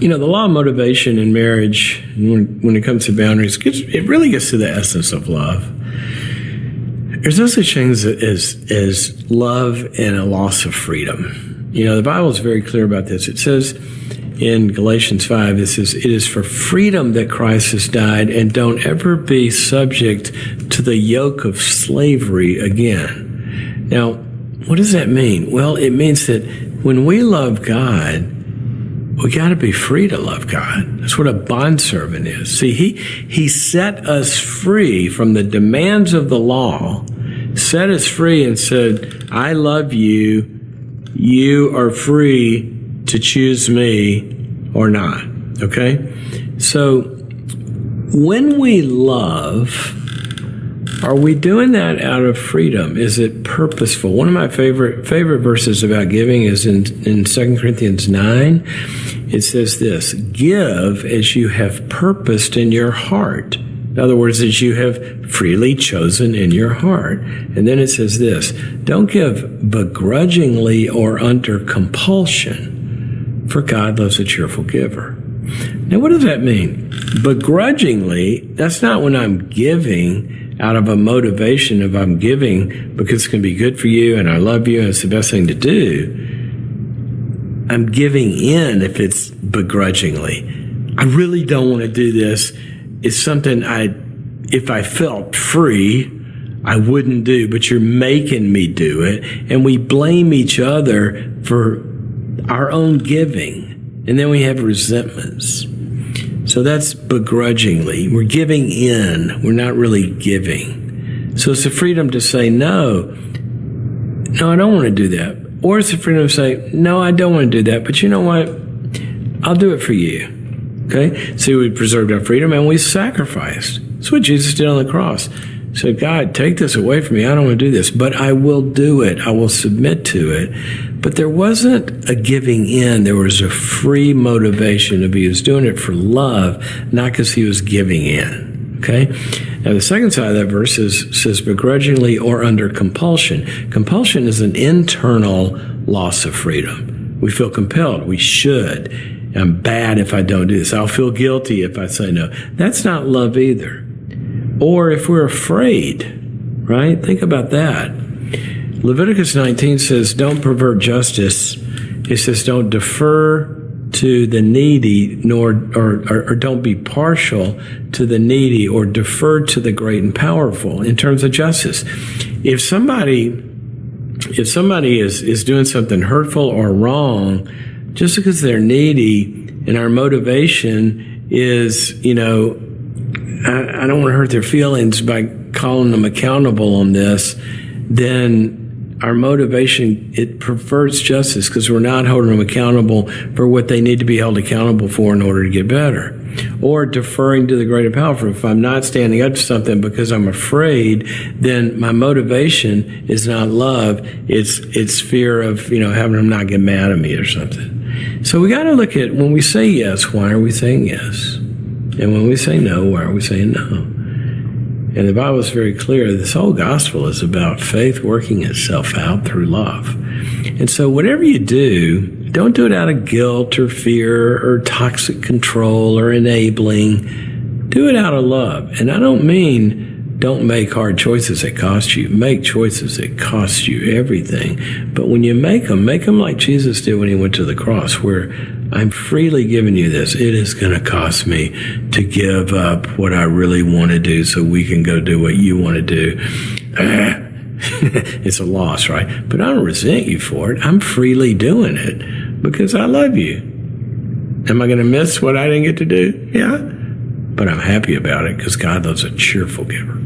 The law of motivation in marriage, when it comes to boundaries, it really gets to the essence of love. There's no such thing as love and a loss of freedom. The Bible is very clear about this. It says in Galatians 5, it says, "It is for freedom that Christ has died, and don't ever be subject to the yoke of slavery again." Now, what does that mean? Well, it means that when we love God, we got to be free to love God. That's what a bondservant is. See, he set us free from the demands of the law, set us free and said, "I love you. You are free to choose me or not." Okay? So when we love, are we doing that out of freedom? Is it purposeful? One of my favorite verses about giving is in 2 Corinthians 9. It says this: "Give as you have purposed in your heart." In other words, as you have freely chosen in your heart. And then it says this: "Don't give begrudgingly or under compulsion, for God loves a cheerful giver." Now, what does that mean? Begrudgingly, that's not when I'm giving out of a motivation of I'm giving because it's going to be good for you and I love you and it's the best thing to do. I'm giving in if it's begrudgingly. I really don't want to do this. It's something if I felt free, I wouldn't do, but you're making me do it. And we blame each other for our own giving. And then we have resentments. So that's begrudgingly. We're giving in. We're not really giving. So it's the freedom to say, no, I don't want to do that. Or it's the freedom to say, no, I don't want to do that. But you know what? I'll do it for you. Okay? So we preserved our freedom and we sacrificed. That's what Jesus did on the cross. He said, "God, take this away from me. I don't want to do this, but I will do it. I will submit to it." But there wasn't a giving in. There was a free motivation of he was doing it for love, not because he was giving in. Okay? Now, the second side of that verse says begrudgingly or under compulsion. Compulsion is an internal loss of freedom. We feel compelled. We should. I'm bad if I don't do this. I'll feel guilty if I say no. That's not love either. Or if we're afraid, right? Think about that. Leviticus 19 says, "Don't pervert justice." It says, "Don't defer to the needy, or don't be partial to the needy, or defer to the great and powerful." In terms of justice, if somebody is doing something hurtful or wrong, just because they're needy, and our motivation is, I don't want to hurt their feelings by calling them accountable on this, then our motivation, it perverts justice because we're not holding them accountable for what they need to be held accountable for in order to get better. Or deferring to the great and powerful. If I'm not standing up to something because I'm afraid, then my motivation is not love. It's fear of, having them not get mad at me or something. So we got to look at, when we say yes, why are we saying yes? And when we say no, why are we saying no? And the Bible is very clear. This whole gospel is about faith working itself out through love. And so whatever you do, don't do it out of guilt or fear or toxic control or enabling. Do it out of love. And I don't mean don't make hard choices that cost you. Make choices that cost you everything. But when you make them like Jesus did when he went to the cross, where I'm freely giving you this. It is going to cost me to give up what I really want to do so we can go do what you want to do. It's a loss, right? But I don't resent you for it. I'm freely doing it because I love you. Am I going to miss what I didn't get to do? Yeah. But I'm happy about it because God loves a cheerful giver.